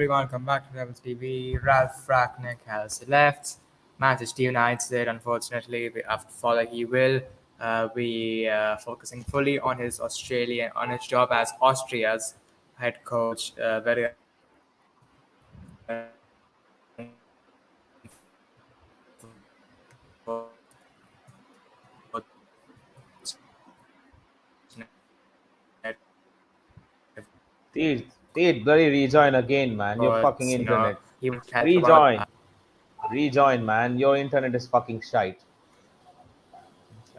everyone, come back to Rebels TV. Ralph Ragnick has left Manchester United. Unfortunately, after follow he will be focusing fully on his job as Austria's head coach. Very Teed, bloody rejoin again, man. Your fucking he internet. would help about. Rejoin. Rejoin, man. Your internet is fucking shite.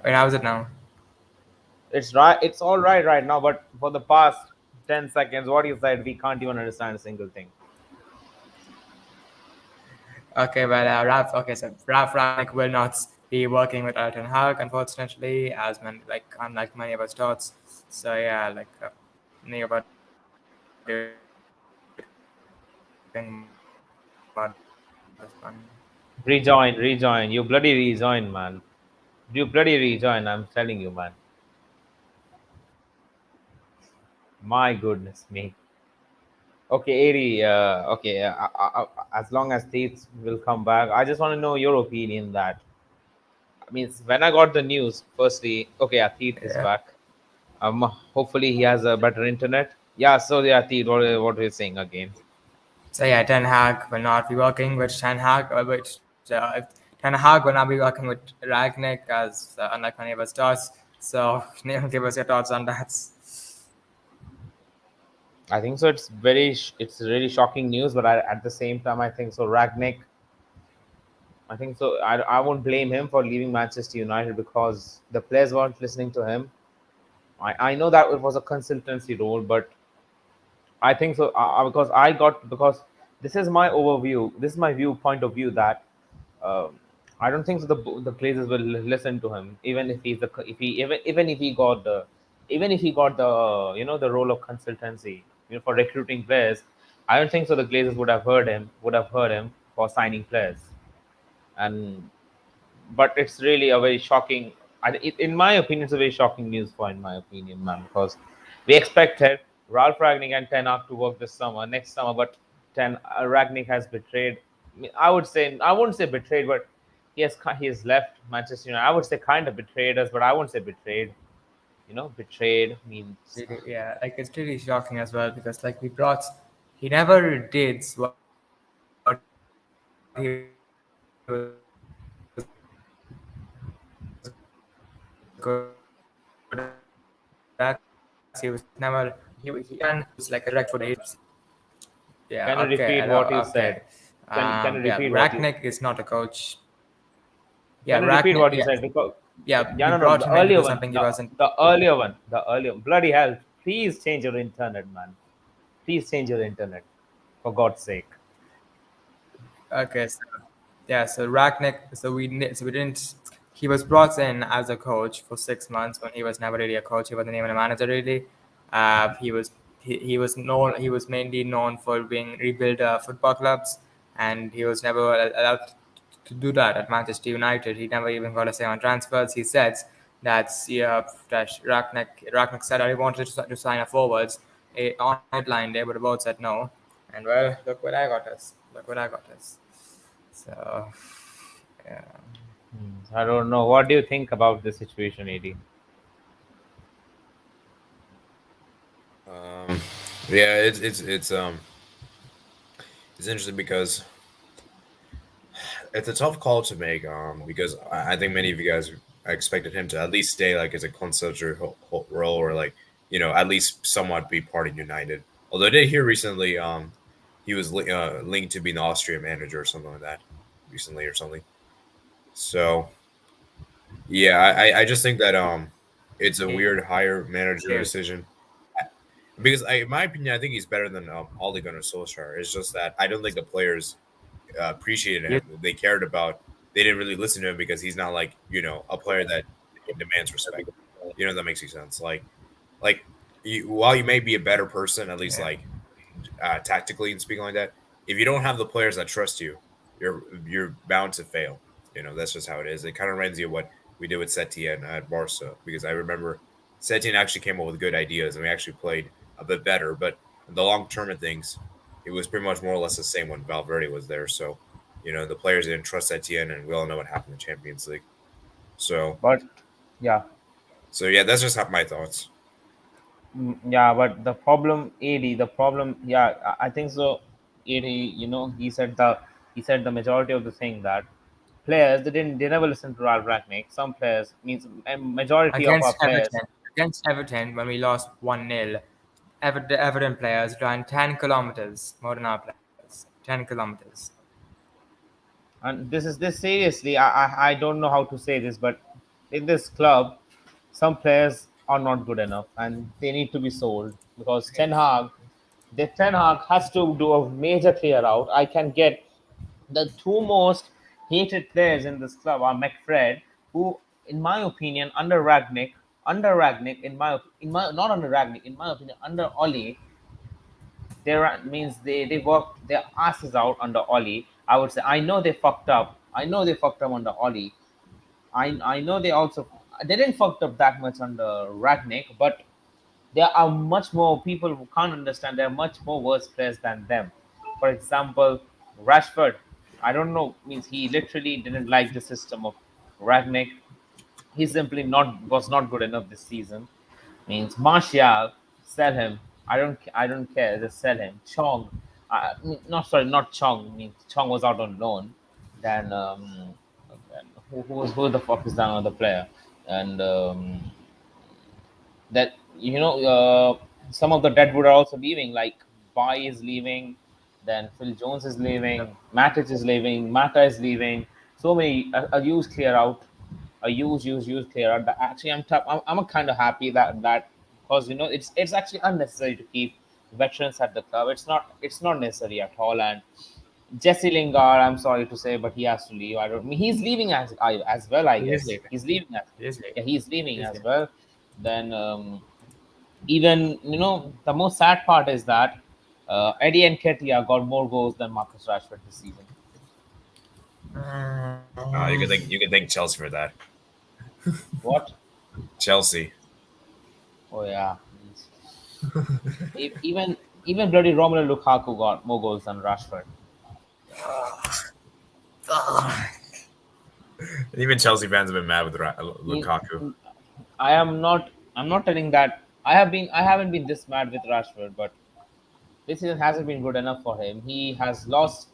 Wait, how is it now? It's right. It's all right now, but for the past 10 seconds, what you said, we can't even understand a single thing. Okay, well, so Ralph Ragnick will not be working with Alton Hag, unfortunately, unlike many of us thoughts. So yeah, many of us about this one. Rejoin. You bloody rejoin, man. You bloody rejoin. I'm telling you, man. My goodness me. Okay, Ari. Okay, as long as Teeth will come back, I just want to know your opinion. That I mean, when I got the news, firstly, okay, yeah, Teeth is Yeah. back. Hopefully he has a better internet. Yeah. So yeah, Teeth, what are you saying again? So yeah, Ten Hag will not be working with Ten Hag, Ten Hag will not be working with Ragnick, as unlike many of us does. So Neil, give us your thoughts on that. I think so. It's really shocking news, but at the same time, I think so. Ragnick, I think so. I won't blame him for leaving Manchester United because the players weren't listening to him. I know that it was a consultancy role, but I think so because this is my overview. This is my point of view that um I don't think so. The Glazers will listen to him, even if he's the if he even if he got the even if he got the the role of consultancy for recruiting players. I don't think so. The Glazers would have heard him for signing players, and but it's really a very shocking. In my opinion, it's a very shocking news for, in my opinion, man, because we expected Ralph Ragnick and Ten Hag to work this summer, next summer, but Ragnick has betrayed. I would say I wouldn't say betrayed, but he has left Manchester United. I would say kind of betrayed us, but I wouldn't say betrayed. Betrayed means Really, yeah, it's really shocking as well because he never did what he was good at. He was never he was like a direct for the can you Yeah, repeat okay, what you said? okay. Can you repeat what you Ragnick is not a coach. Can Yeah, you repeat what Ragnick. you Yeah, said? Because we yeah, no, brought the him in to earlier do one, something he wasn't. the earlier bloody hell! Please change your internet, man. Please change your internet, for God's sake. Okay, so Ragnick. So we didn't. He was brought in as a coach for 6 months when he was never really a coach. He wasn't even a manager really. He was known. He was mainly known for being rebuild football clubs, and he was never allowed to do that at Manchester United. He never even got a say on transfers. He said that Ragnick said that he wanted to sign a forwards on the deadline day, but the board said no. And well, look what I got us. Look what I got us. So, yeah. I don't know. What do you think about the situation, AD? Um, yeah, it's interesting because it's a tough call to make. Because I think many of you guys expected him to at least stay like as a consultant role, or like at least somewhat be part of United. Although I did hear recently, he was linked to being the Austrian manager or something like that recently or something. So yeah, I just think that it's a weird hire manager Cheers. decision. Because in my opinion, I think he's better than Ole Gunnar Solskjaer. It's just that I don't think the players appreciated You, him. They cared about. They didn't really listen to him because he's not like a player that demands respect. That makes any sense. While you may be a better person, at least yeah. like tactically and speaking like that, if you don't have the players that trust you, you're bound to fail. That's just how it is. It kind of reminds you of what we did with Setien at Barca, because I remember Setien actually came up with good ideas and we actually played a bit better, but in the long term of things, it was pretty much more or less the same when Valverde was there. So, the players didn't trust Etienne, and we all know what happened in the Champions League. So, But yeah, yeah, that's just my thoughts. yeah. But the problem, AD, the problem, yeah, I think so. AD, he said the majority of the thing that players they never listen to Ralph Ragnick. Some players means a majority of our Against players. Everton, when we lost 1-0, the Everton players ran 10 kilometers more than our players. 10 kilometers. And this seriously, I don't know how to say this, but in this club, some players are not good enough, and they need to be sold because Ten Hag has to do a major clear out. I can get the two most hated players in this club are McFred, who, in my opinion, under Ragnick, in my not under Ragnick, in my opinion, under Oli, means they worked their asses out under Oli. I would say I know they fucked up. I know they fucked up under Oli. I know they didn't fucked up that much under Ragnick, but there are much more people who can't understand. There are much more worse players than them. For example, Rashford. I don't know. Means he literally didn't like the system of Ragnick. He simply was not good enough this season. Means Martial, sell him. I don't care. Just sell him. Chong, not sorry, not Chong. Means Chong was out on loan. Then who the fuck is that other player? And that some of the deadwood are also leaving. Like Bai is leaving, then Phil Jones is leaving, Matic is leaving, Mata is leaving. So many a huge clear out, a huge clear out. But actually, I'm kind of happy that because it's actually unnecessary to keep veterans at the club. It's not necessary at all. And Jesse Lingard, I'm sorry to say, but he has to leave. I don't mean he's leaving as well. I He is guess leaving. he's leaving as He is leaving. yeah, he's He leaving is as leaving. well. Then even the most sad part is that Eddie and Ketia got more goals than Marcus Rashford this season. You could thank Chelsea for that. What? Chelsea. Oh yeah. Even bloody Romelu Lukaku got more goals than Rashford. And even Chelsea fans have been mad with Me- Lukaku. I am not. I'm not telling that I have been. I haven't been this mad with Rashford, but this season hasn't been good enough for him. He has lost.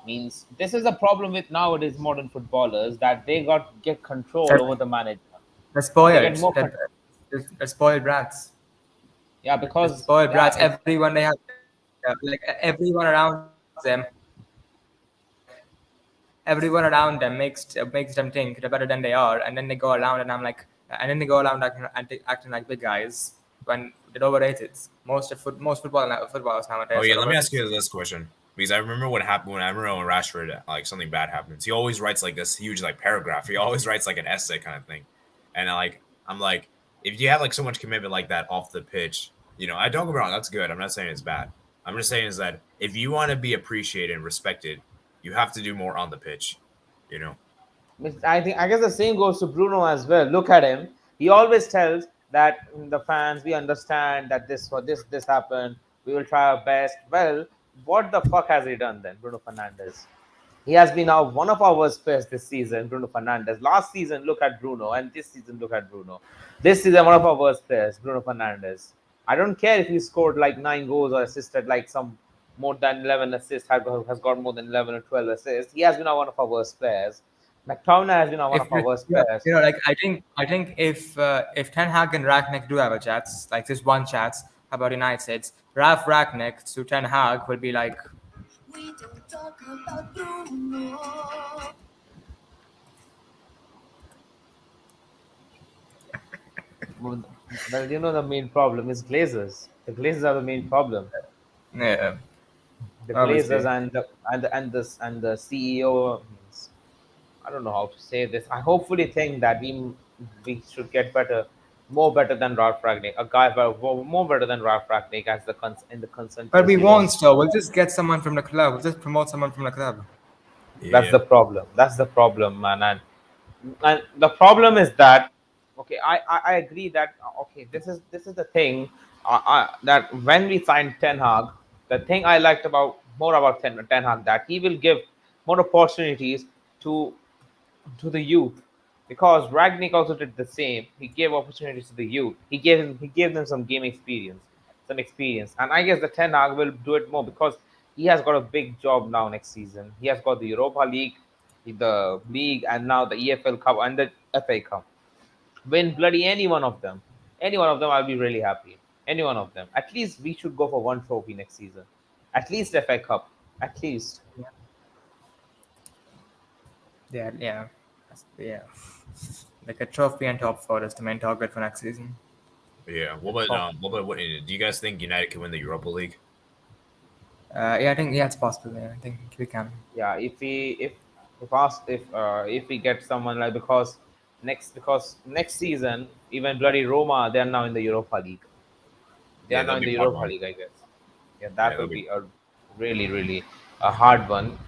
Means this is the problem with nowadays modern footballers that they get control over the manager. They're They spoiled. get more. They're spoiled brats. Yeah, They're because spoiled yeah, brats. Everyone they have, like everyone around everyone around them makes them think they're better than they are, and then they go around and I'm like, and then they go around acting like big guys when they're overrated. Most footballers Oh nowadays yeah, are let me ask overrated. you this question because I remember what happened when Rashford like something bad happens. He always writes like this huge like paragraph. He always writes like an essay kind of thing, and I'm like, if you have like so much commitment like that off the pitch, I don't get me wrong, that's good. I'm not saying it's bad. I'm just saying is that if you want to be appreciated and respected, you have to do more on the pitch. You know. I guess the same goes to Bruno as well. Look at him. He always tells that the fans, we understand that this happened. We will try our best. Well, what the fuck has he done then, Bruno Fernandes? He has been one of our worst players this season, Bruno Fernandes. Last season, look at Bruno, and this season, look at Bruno. This season, one of our worst players, Bruno Fernandes. I don't care if he scored like 9 goals or assisted like some more than 11 assists, has got more than 11 or 12 assists. He has been one of our worst players. McTominay has been one If of our worst you know, players. like I think if Ten Hag and Ragnick do have a chat, like this one chat about United, Ralph Ragnick to Ten Hag will be like, We don't talk about Bruno. Well, the main problem is Glazers. The Glazers are the main problem. yeah, The Glazers obviously. and the CEO. I don't know how to say this. I hopefully think that we should get more better than Ralph Ragnick, a guy more better than Ralph Ragnick as in the But we consistency role. won't. Though we'll just get someone from the club. We'll just promote someone from the club. That's Yeah. the problem. That's the problem, man. And the problem is that okay, I agree that okay, this is the thing that when we signed Ten Hag. the thing I liked about more about Ten Hag, that he will give more opportunities to the youth, because Ragnick also did the same. He gave opportunities to the youth. He gave them some game experience, and I guess the Ten Hag will do it more because he has got a big job now next season. He has got the Europa League, the league, and now the EFL Cup and the FA Cup. Win bloody any one of them, I'll be really happy. Any one of them. At least we should go for one trophy next season. At least FA Cup. At least. Yeah, yeah, yeah, yeah. Like a trophy and top four is the main target for next season. Yeah. Top. What do you guys think United can win the Europa League? Yeah, I think yeah, it's possible. Yeah, I think we can. Yeah, if we get someone like, because next season even bloody Roma, they are now in the Europa League. They Yeah, are now that'll in be the a hard Europa one. League, I guess. Yeah, Yeah, that will that'll be be a really a hard one.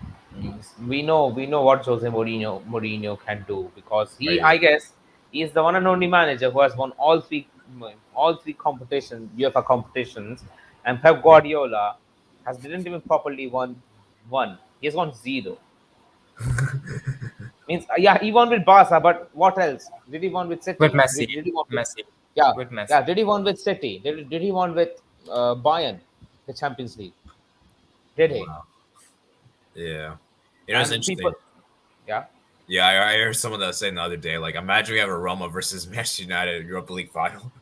We know what Mourinho can do, because oh, he, yeah. I guess, he is the one and only manager who has won all three competitions, UEFA competitions, and Pep Guardiola has didn't even properly won one. He has won zero. Means yeah, he won with Barca, but what else? Did he won with With City? Messi, Did he won with, Messi, yeah, with yeah? Messi. Did he won with City? Did he won with Bayern, the Champions League? Did he? Wow. Yeah. You know, it's And people, interesting. yeah. Yeah, I heard someone that was saying the other day, like, imagine we have a Roma versus Manchester United Europa League final.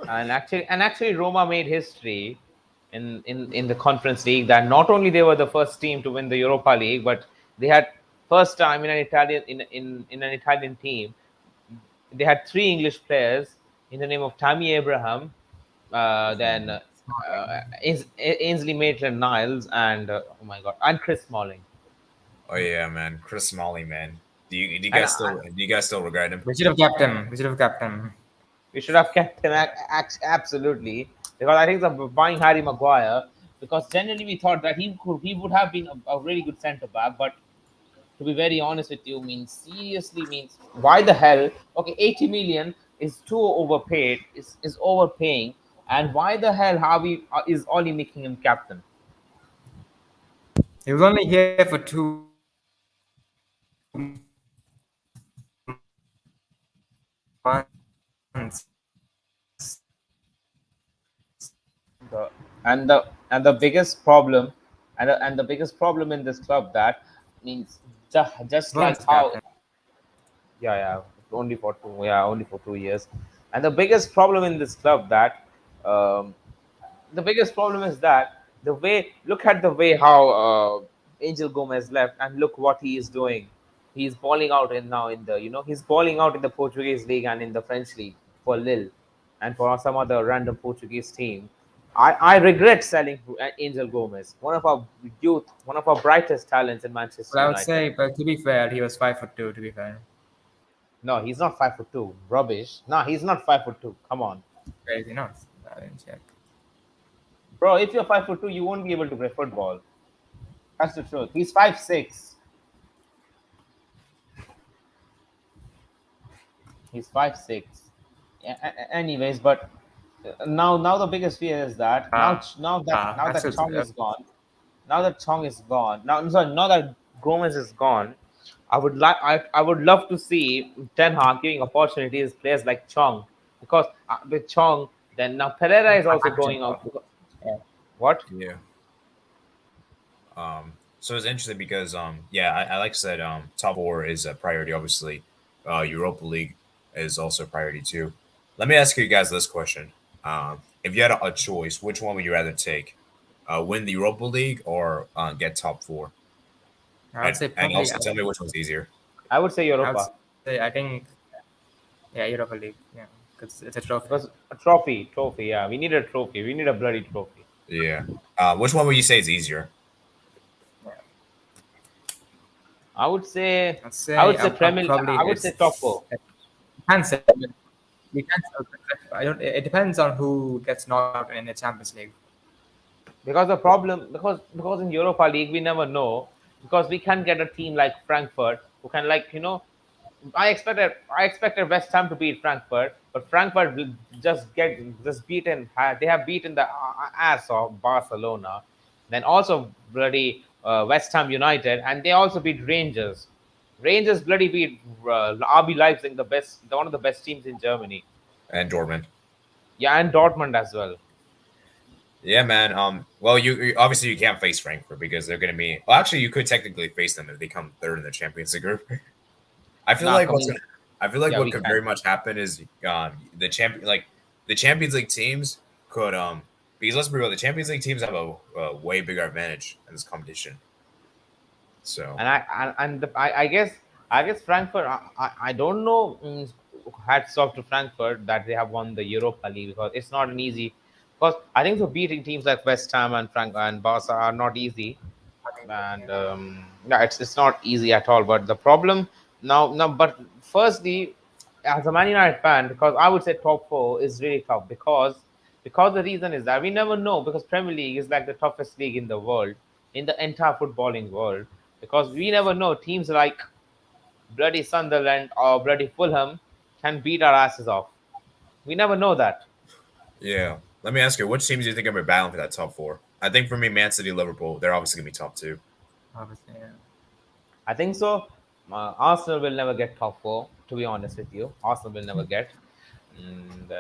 And actually Roma made history in the Conference League, that not only they were the first team to win the Europa League, but they had first time in an Italian team. They had three English players in the name of Tammy Abraham, then Ainsley Maitland-Niles, and oh my god, and Chris Smalling. Oh yeah, man, Chris Smalley, man. And Do you guys still regret him? We should have kept him. We should have kept him. we should have kept him absolutely, because I think the buying Harry Maguire, because generally we thought that he would have been a really good centre back, but to be very honest with you, means seriously, means why the hell? Okay, 80 million is too overpaid, is overpaying, and why the hell Harvey is only making him captain? He was only here for 2 months. The and the biggest problem, and the biggest problem in this club, that means just like Once how, captain. yeah, only for 2 years, and the biggest problem in this club, that um, the biggest problem is that the way, look at the way how Angel Gomez left, and look what he is doing. He's balling out in now in the he's balling out in the Portuguese league and in the French league for Lille, and for some other random Portuguese team. I regret selling Angel Gomez, one of our brightest talents in Manchester But I would United. say, but to be fair, he was 5'2". To be fair, No, he's not 5'2". Rubbish. No, he's not 5'2". Come on, crazy. No, I didn't check. bro. If you're 5'2", you won't be able to play football. That's the truth. He's 5'6". He's 5'6". Anyways, but now the biggest fear is that now that Actually, Chong is gone, now I'm sorry, now that Gomez is gone, I would love to see Ten Hag giving opportunities to players like Chong, because with Chong, then now Pereira is also going out. yeah. What? Yeah. So it's interesting because yeah, I like I said top four is a priority. Obviously, Europa League is also a priority too. Let me ask you guys this question: if you had a choice, which one would you rather take? Win the Europa League or get top four? I would say And probably. also tell me which one's easier. I would say I would Europa, say I think yeah, Europa League. Yeah, because it's a trophy. because a trophy. Yeah, we need a trophy. We need a bloody trophy. Yeah. Which one would you say is easier? Yeah. I would say I'd I say would say Premier. probably I would say top four. you can't say you can't. I don't. It depends on who gets knocked out in the Champions League. Because the problem, because in Europa League we never know, because we can get a team like Frankfurt who can, like, I expected West Ham to beat Frankfurt, But Frankfurt will just beaten. They have beaten the ass of Barcelona, then also bloody West Ham United, and they also beat Rangers. Rangers bloody beat RB Leipzig, one of the best teams in Germany. And Dortmund. Yeah, and Dortmund as well. Yeah, man. Well, obviously you can't face Frankfurt because they're going to be. Well, actually, you could technically face them if they come third in the Champions League group. I feel Nah, like coming. I feel like Yeah, what we could can. very much happen is the Champions League teams could because let's be real, the Champions League teams have a way bigger advantage in this competition. So And I guess Frankfurt. I don't know. Hats off to Frankfurt that they have won the Europa League because it's not an easy. Because I think so beating teams like West Ham and Frank and Barca are not easy, and yeah, it's not easy at all. But the problem now, but firstly, as a Man United fan, because I would say top four is really tough because the reason is that we never know because Premier League is like the toughest league in the world, in the entire footballing world, because we never know teams like bloody Sunderland or bloody Fulham can beat our asses off. We never know that. yeah, let me ask you, which teams do you think are going to be battling for that top four? I think for me, Man City, Liverpool, they're obviously going to be top two. Obviously, yeah. I think so. Arsenal will never get top four. To be honest with you, Arsenal will never get. And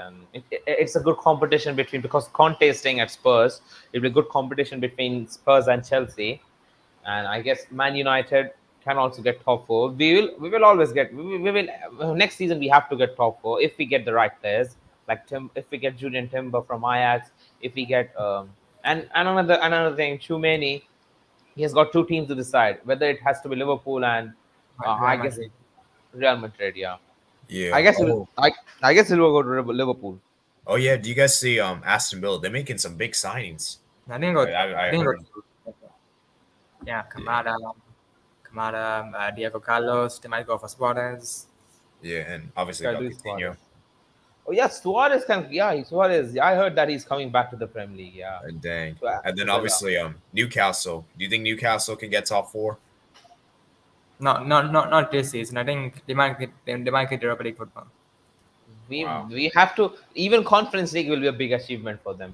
it's a good competition between because Conte is staying at Spurs. It'll be a good competition between Spurs and Chelsea, and I guess Man United can also get top four. We will always get we will next season we have to get top four if we get the right players like Tim. If we get Julian Timber from Ajax, if we get and another thing, Chumeni, he has got two teams to decide whether it has to be Liverpool and Real I guess Madrid. Real Madrid. Yeah, I Yeah. guess it, Oh, I guess it will go to Liverpool. oh yeah. Do you guys see Aston Villa? They're making some big signings. I think I heard. yeah, Yeah, Kamada, Diego Carlos. They might go for Suarez. yeah, and obviously got Luis Coutinho. Suarez. Oh yeah, Suarez can. Yeah, Suarez. Yeah, I heard that he's coming back to the Premier League. Yeah, And dang. And to then Villa. obviously Newcastle. Do you think Newcastle can get top four? Not this season. I think they might get Europa League football. Wow. We have to even Conference League will be a big achievement for them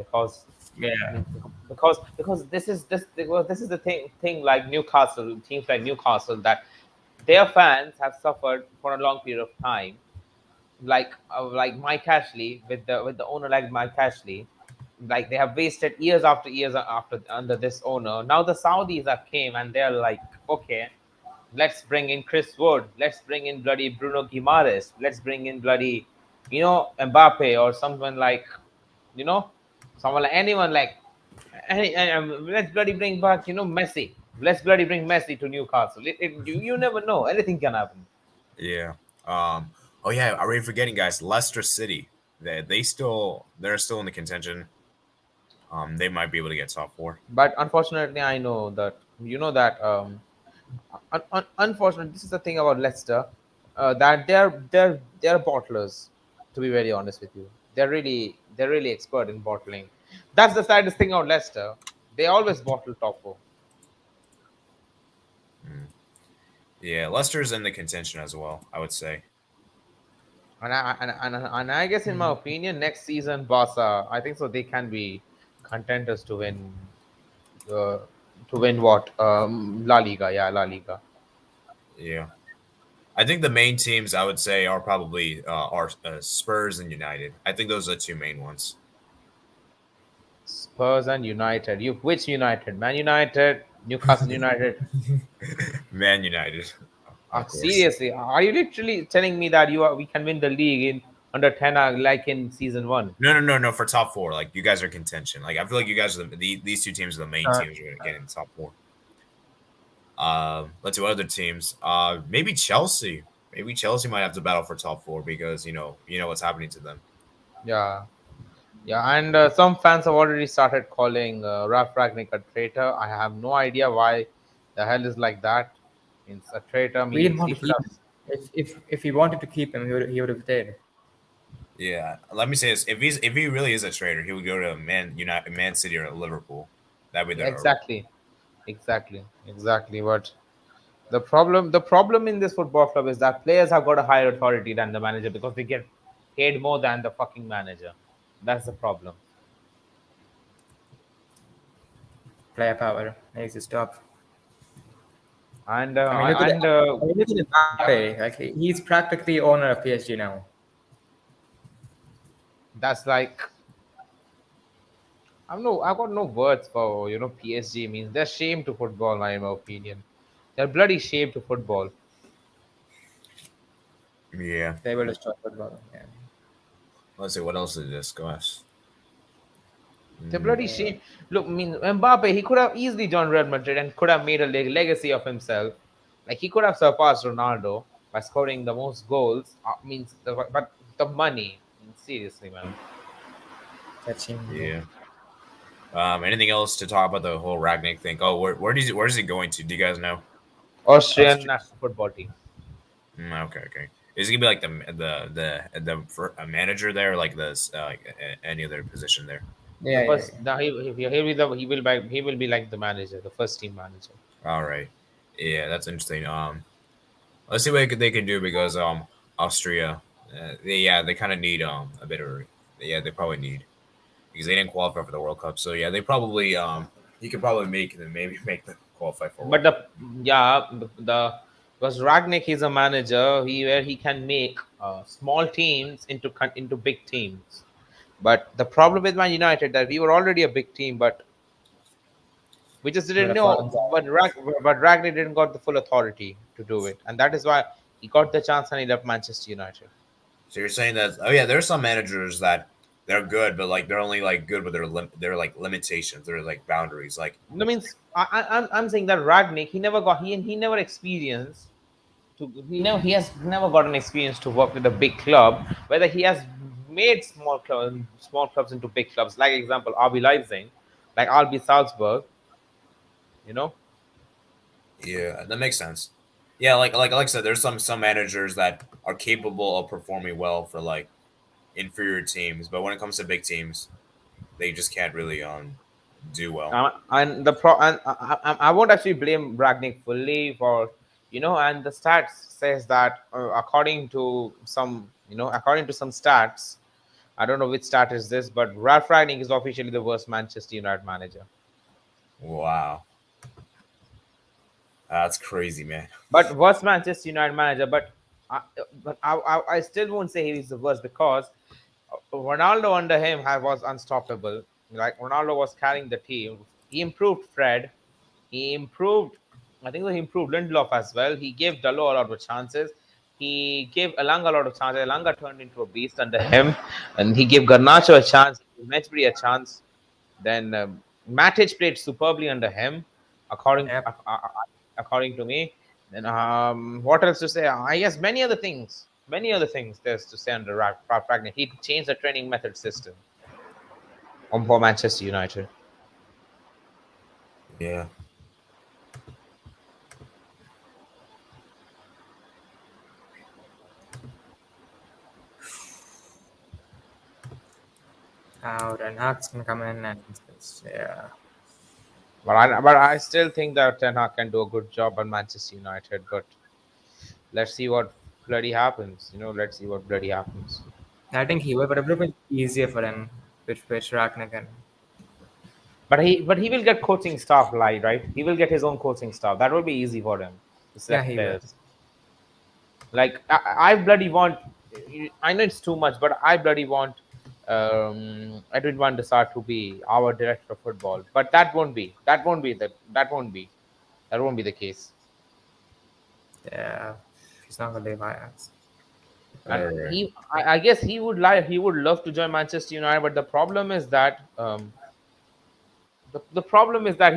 Yeah, because this is the thing like Newcastle teams like Newcastle that their fans have suffered for a long period of time like Mike Ashley with the owner like Mike Ashley, like they have wasted years after years after under this owner. Now the Saudis have came and they're like, okay, let's bring in Chris Wood, let's bring in bloody Bruno Guimaraes, let's bring in bloody, Mbappe or someone like, you know, someone like anyone like, let's bloody bring back, Messi. Let's bloody bring Messi to Newcastle. You never know. Anything can happen. Yeah. Oh yeah, are we forgetting guys? Leicester City. They're still in the contention. They might be able to get top four. But unfortunately, I know that unfortunately, this is the thing about Leicester, that they're bottlers. To be very honest with you, they're really expert in bottling. That's the saddest thing about Leicester. They always bottle top four. Mm. Yeah, Leicester's in the contention as well, I would say. And I guess in my opinion, next season, Barca, I think so. They can be contenders uh, to win what La Liga. Yeah, La Liga. Yeah. I think the main teams I would say are probably are Spurs and United. I think those are the two main ones. Spurs and United. You which United? Man United, Newcastle United. Man United, of course. Seriously, are you literally telling me that we can win the league in under 10 like in season one? No. For top four, like you guys are contention. Like I feel like you guys are these two teams are the main uh, teams who are getting in the top four. Let's do other teams. Maybe Chelsea. Maybe Chelsea might have to battle for top four because you know what's happening to them. Yeah, yeah, and some fans have already started calling Ralph Ragnick a traitor. I have no idea why the hell is like that. Means a traitor we didn't means want he to should keep have. him. If he wanted to keep him, he would have stayed. Yeah, let me say this: if he really is a traitor, he would go to Man City, or Liverpool. That would be Yeah, the exactly. But the problem in this football club is that players have got a higher authority than the manager because they get paid more than the fucking manager. That's the problem. Player power needs to stop. And I mean, look at and I mean, look at Mbappe. Like he's practically owner of PSG now. that's like I've got no words for PSG means they're shame to football, in my opinion. They're bloody shame to football. Yeah. They will destroy football. Yeah. Let's see what else to discuss. They're Mm, bloody shame. Look, I mean Mbappe, he could have easily joined Real Madrid and could have made a legacy of himself. Like he could have surpassed Ronaldo by scoring the most goals. But the money, I mean, seriously, man. Touching. Yeah. yeah. Anything else to talk about the whole Ragnick thing? Oh, where is he going to? Do you guys know? Austrian Austria. national football team. Okay, okay. Is he gonna be like a manager there, like this, any other position there? The Yeah, yeah, first, the, he will be like the manager, the first team manager. All right. Yeah, that's interesting. Let's see what they can do because Austria, they kind of need a bit of they probably need because they didn't qualify for the World Cup. So yeah, they probably he could probably maybe make them qualify for But World Cup. the because Ragnick is a manager, where he can make small teams into big teams. But the problem with Man United that we were already a big team, but we just yeah. didn't know. But Ragnick didn't got the full authority to do it, and that is why he got the chance and he left Manchester United. So you're saying that there's some managers that they're good, but like they're only like good with their like limitations, their like boundaries. Like No means I'm saying that Ragnick he never experienced he has never got an experience to work with a big club. Whether he has made small clubs into big clubs, like example RB Leipzig, like RB Salzburg, you know. yeah, that makes sense. Yeah, like I said, there's some managers that are capable of performing well for like inferior teams, but when it comes to big teams, they just can't really do well. And the pro and I won't actually blame Ragnick fully for and the stats says that according to some stats, I don't know which stat is this, but Ralph Ragnick is officially the worst Manchester United manager. Wow, that's crazy, man. But worst Manchester United manager, I, I still won't say he's the worst because Ronaldo under him was unstoppable. Like Ronaldo was carrying the team. He improved Fred. He improved. I think that he improved Lindelof as well. He gave Dalot a lot of chances. He gave Elanga a lot of chances. Elanga turned into a beast under him, and he gave Garnacho a chance. He gave Mejbri a chance. Then Matic played superbly under him, according Yep. according to me. Then what else to say? I guess many other things there's to say under Ralph Ragnick. He changed the training method system for Manchester United. Yeah, Now Ten Hag's gonna come in and yeah. But I still think that Ten Hag can do a good job at Manchester United. But let's see what bloody happens. Let's see what bloody happens. I think he will, but it would have been easier for him with Ragnick and But he will get coaching staff, right? He will get his own coaching staff. That will be easy for him to yeah, select he will. players. Like I bloody want. I know it's too much, but I bloody want. Edwin van der Sar to be our director of football, but that won't be. That won't be the case. Yeah, he's not gonna leave Ajax. And all right. I guess he would love to join Manchester United, but the problem is that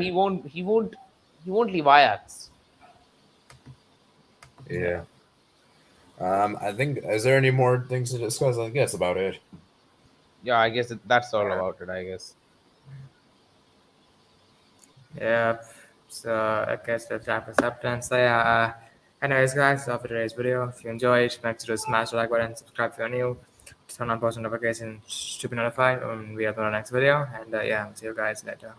he won't leave Ajax. Yeah. I think is there any more things to discuss? I guess about it. Yeah, I guess that's all about it. I guess. Yeah, so I guess let's wrap this up then. So yeah, anyways guys, that's all for today's video. If you enjoyed, make sure to smash the like button, subscribe if you're new, turn on post notifications to be notified when we upload our next video. And yeah, see you guys later.